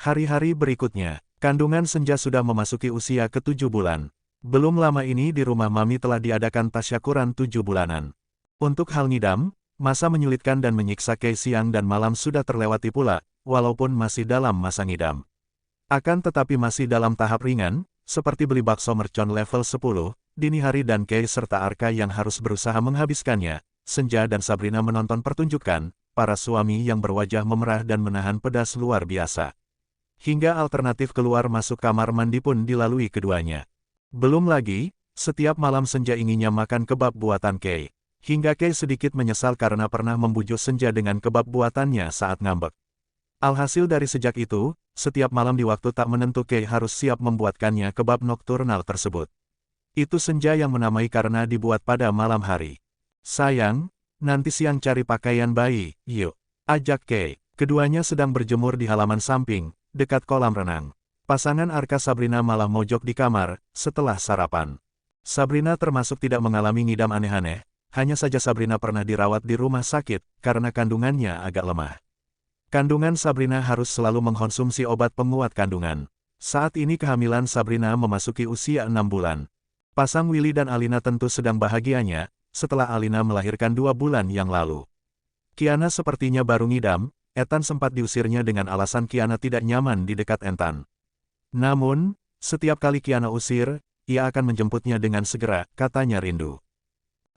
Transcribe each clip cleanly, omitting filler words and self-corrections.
Hari-hari berikutnya, kandungan Senja sudah memasuki usia ke-7 bulan. Belum lama ini di rumah Mami telah diadakan tasyakuran 7 bulanan. Untuk hal ngidam, masa menyulitkan dan menyiksa Kei siang dan malam sudah terlewati pula, walaupun masih dalam masa ngidam. Akan tetapi masih dalam tahap ringan, seperti beli bakso mercon level 10, dini hari dan Kei serta Arka yang harus berusaha menghabiskannya. Senja dan Sabrina menonton pertunjukan, para suami yang berwajah memerah dan menahan pedas luar biasa. Hingga alternatif keluar masuk kamar mandi pun dilalui keduanya. Belum lagi, setiap malam Senja inginnya makan kebab buatan Kei. Hingga Kei sedikit menyesal karena pernah membujuk Senja dengan kebab buatannya saat ngambek. Alhasil dari sejak itu, setiap malam di waktu tak menentu Kei harus siap membuatkannya kebab nokturnal tersebut. Itu Senja yang menamai karena dibuat pada malam hari. Sayang, nanti siang cari pakaian bayi, yuk. Ajak Kei. Keduanya sedang berjemur di halaman samping, dekat kolam renang. Pasangan Arka Sabrina malah mojok di kamar, setelah sarapan. Sabrina termasuk tidak mengalami ngidam aneh-aneh, hanya saja Sabrina pernah dirawat di rumah sakit, karena kandungannya agak lemah. Kandungan Sabrina harus selalu mengkonsumsi obat penguat kandungan. Saat ini kehamilan Sabrina memasuki usia 6 bulan. Pasang Willy dan Alina tentu sedang bahagianya, setelah Alina melahirkan 2 bulan yang lalu. Kiana sepertinya baru ngidam, Ethan sempat diusirnya dengan alasan Kiana tidak nyaman di dekat Ethan. Namun, setiap kali Kiana usir, ia akan menjemputnya dengan segera, katanya rindu.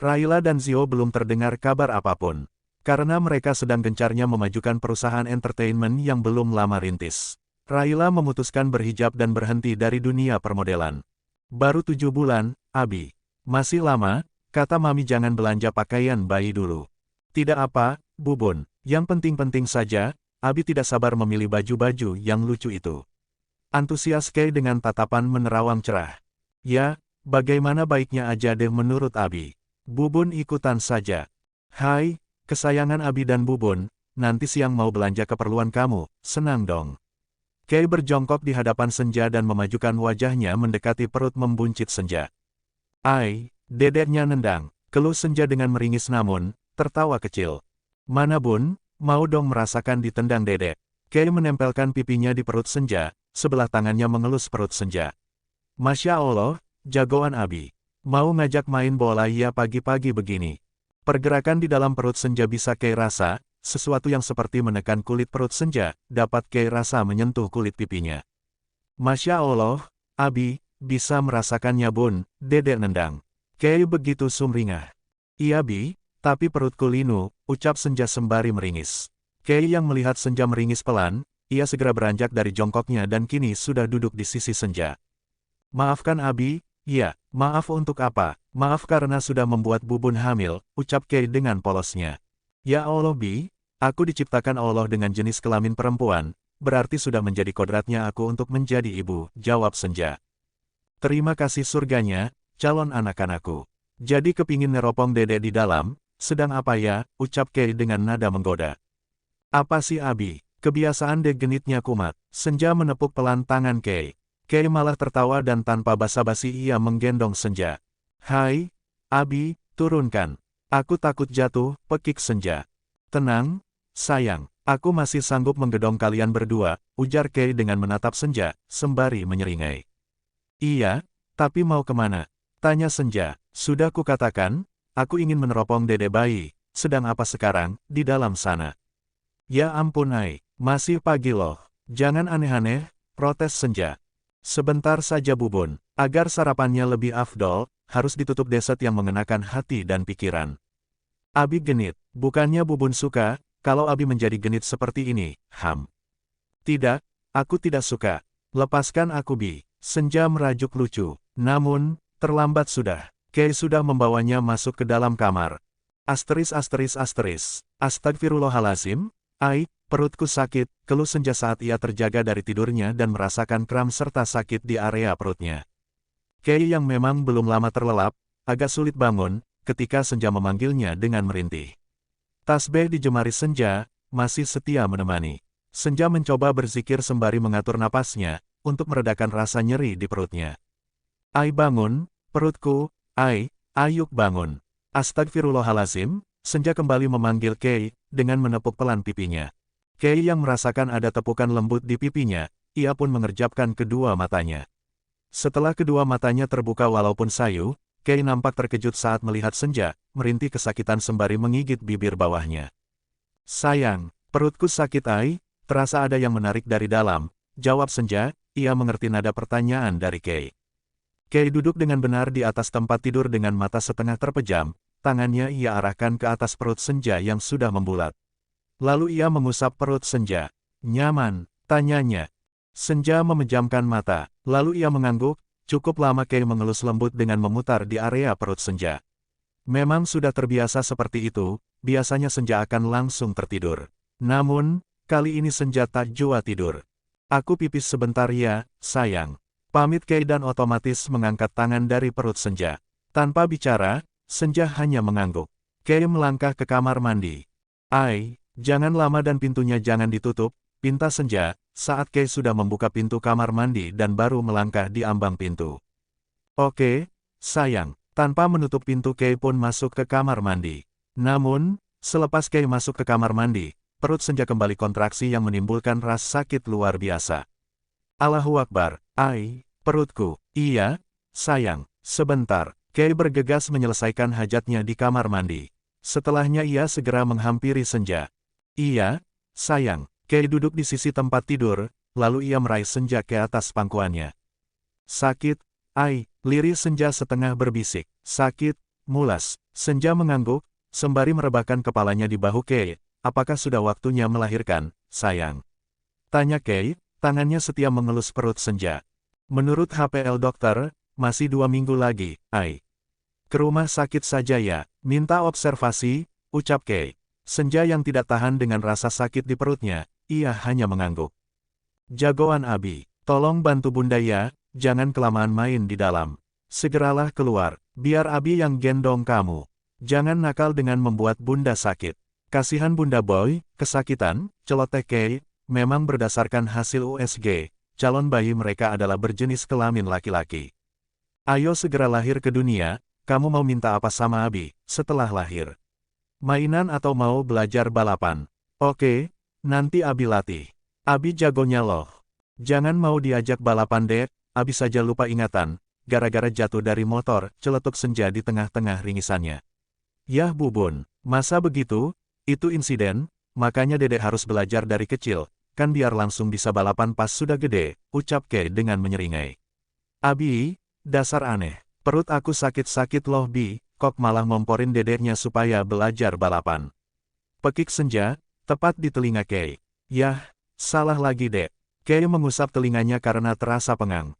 Raila dan Zio belum terdengar kabar apapun, karena mereka sedang gencarnya memajukan perusahaan entertainment yang belum lama rintis. Raila memutuskan berhijab dan berhenti dari dunia permodelan. Baru 7 bulan, Abi. Masih lama, kata Mami jangan belanja pakaian bayi dulu. Tidak apa, Bubun. Yang penting-penting saja, Abi tidak sabar memilih baju-baju yang lucu itu. Antusias Kei dengan tatapan menerawang cerah. Ya, bagaimana baiknya aja deh menurut Abi. Bubun ikutan saja. Hai, kesayangan Abi dan Bubun, nanti siang mau belanja keperluan kamu, senang dong. Kei berjongkok di hadapan Senja dan memajukan wajahnya mendekati perut membuncit Senja. Ai, dedeknya nendang, keluh Senja dengan meringis namun, tertawa kecil. Mana Bun, mau dong merasakan ditendang dedek. Kei menempelkan pipinya di perut Senja, sebelah tangannya mengelus perut Senja. Masya Allah, jagoan Abi. Mau ngajak main bola ya pagi-pagi begini. Pergerakan di dalam perut Senja bisa Kei rasa, sesuatu yang seperti menekan kulit perut Senja, dapat Kei rasa menyentuh kulit pipinya. Masya Allah, Abi, bisa merasakannya Bun, dedek nendang. Kei begitu sumringah. Iya Bi. Tapi perutku linu, ucap Senja sembari meringis. Kei yang melihat Senja meringis pelan, ia segera beranjak dari jongkoknya dan kini sudah duduk di sisi Senja. Maafkan Abi, ya, maaf untuk apa, maaf karena sudah membuat Bubun hamil, ucap Kei dengan polosnya. Ya Allah Bi, aku diciptakan Allah dengan jenis kelamin perempuan, berarti sudah menjadi kodratnya aku untuk menjadi ibu, jawab Senja. Terima kasih surganya, calon anak-anakku. Jadi kepingin neropong dedek di dalam. Sedang apa ya, ucap Kei dengan nada menggoda. Apa sih Abi, kebiasaan dek genitnya kumat. Senja menepuk pelan tangan Kei. Kei malah tertawa dan tanpa basa-basi ia menggendong Senja. Hai, Abi, turunkan. Aku takut jatuh, pekik Senja. Tenang, sayang, aku masih sanggup menggedong kalian berdua, ujar Kei dengan menatap Senja, sembari menyeringai. Iya, tapi mau kemana? Tanya Senja. Sudah kukatakan, aku ingin meneropong dede bayi, sedang apa sekarang, di dalam sana? Ya ampun Ai, masih pagi loh, jangan aneh-aneh, protes Senja. Sebentar saja Bubun, agar sarapannya lebih afdol, harus ditutup dessert yang mengenakan hati dan pikiran. Abi genit, bukannya Bubun suka, kalau Abi menjadi genit seperti ini, Tidak, aku tidak suka, lepaskan aku Bi, Senja merajuk lucu, namun, terlambat sudah. Kei sudah membawanya masuk ke dalam kamar. Astagfirullahalazim, Ai, perutku sakit, keluh Senja saat ia terjaga dari tidurnya dan merasakan kram serta sakit di area perutnya. Kei yang memang belum lama terlelap, agak sulit bangun, ketika Senja memanggilnya dengan merintih. Tasbih di jemari Senja, masih setia menemani. Senja mencoba berzikir sembari mengatur napasnya, untuk meredakan rasa nyeri di perutnya. Ai bangun, perutku. Ai, ayuk bangun. Astagfirullahalazim, Senja kembali memanggil Kei, dengan menepuk pelan pipinya. Kei yang merasakan ada tepukan lembut di pipinya, ia pun mengerjapkan kedua matanya. Setelah kedua matanya terbuka walaupun sayu, Kei nampak terkejut saat melihat Senja, merintih kesakitan sembari menggigit bibir bawahnya. Sayang, perutku sakit ai, terasa ada yang menarik dari dalam, jawab Senja, ia mengerti nada pertanyaan dari Kei. Kei duduk dengan benar di atas tempat tidur dengan mata setengah terpejam, tangannya ia arahkan ke atas perut Senja yang sudah membulat. Lalu ia mengusap perut Senja. Nyaman, tanyanya. Senja memejamkan mata, lalu ia mengangguk. Cukup lama Kei mengelus lembut dengan memutar di area perut Senja. Memang sudah terbiasa seperti itu, biasanya Senja akan langsung tertidur. Namun, kali ini Senja tak jua tidur. Aku pipis sebentar ya, sayang. Pamit Kei dan otomatis mengangkat tangan dari perut Senja. Tanpa bicara, Senja hanya mengangguk. Kei melangkah ke kamar mandi. Ai, jangan lama dan pintunya jangan ditutup, pinta Senja, saat Kei sudah membuka pintu kamar mandi dan baru melangkah di ambang pintu. Oke, sayang. Tanpa menutup pintu Kei pun masuk ke kamar mandi. Namun, selepas Kei masuk ke kamar mandi, perut Senja kembali kontraksi yang menimbulkan rasa sakit luar biasa. Allahu Akbar, ai, perutku. Iya, sayang, sebentar. Kei bergegas menyelesaikan hajatnya di kamar mandi. Setelahnya ia segera menghampiri Senja. Iya, sayang. Kei duduk di sisi tempat tidur, lalu ia meraih Senja ke atas pangkuannya. Sakit, ai, lirik Senja setengah berbisik. Sakit, mulas. Senja mengangguk, sembari merebahkan kepalanya di bahu Kei. Apakah sudah waktunya melahirkan, sayang? Tanya Kei, tangannya setia mengelus perut Senja. Menurut HPL dokter, masih 2 minggu lagi, ai. Ke rumah sakit saja ya, minta observasi, ucap Kei. Senja yang tidak tahan dengan rasa sakit di perutnya, ia hanya mengangguk. Jagoan Abi, tolong bantu Bunda ya, jangan kelamaan main di dalam. Segeralah keluar, biar Abi yang gendong kamu. Jangan nakal dengan membuat Bunda sakit. Kasihan Bunda Boy, kesakitan, celoteh Kei, memang berdasarkan hasil USG, calon bayi mereka adalah berjenis kelamin laki-laki. Ayo segera lahir ke dunia, kamu mau minta apa sama Abi, setelah lahir? Mainan atau mau belajar balapan? Oke, nanti Abi latih. Abi jagonya loh. Jangan mau diajak balapan dek, Abi saja lupa ingatan, gara-gara jatuh dari motor, celetuk Senja di tengah-tengah ringisannya. Yah Bubun, masa begitu? Itu insiden, makanya dedek harus belajar dari kecil, kan biar langsung bisa balapan pas sudah gede, ucap Kei dengan menyeringai. Abi, dasar aneh, perut aku sakit-sakit loh Bi, kok malah momporin dedeknya supaya belajar balapan. Pekik Senja, tepat di telinga Kei. Yah, salah lagi dek. Kei mengusap telinganya karena terasa pengang.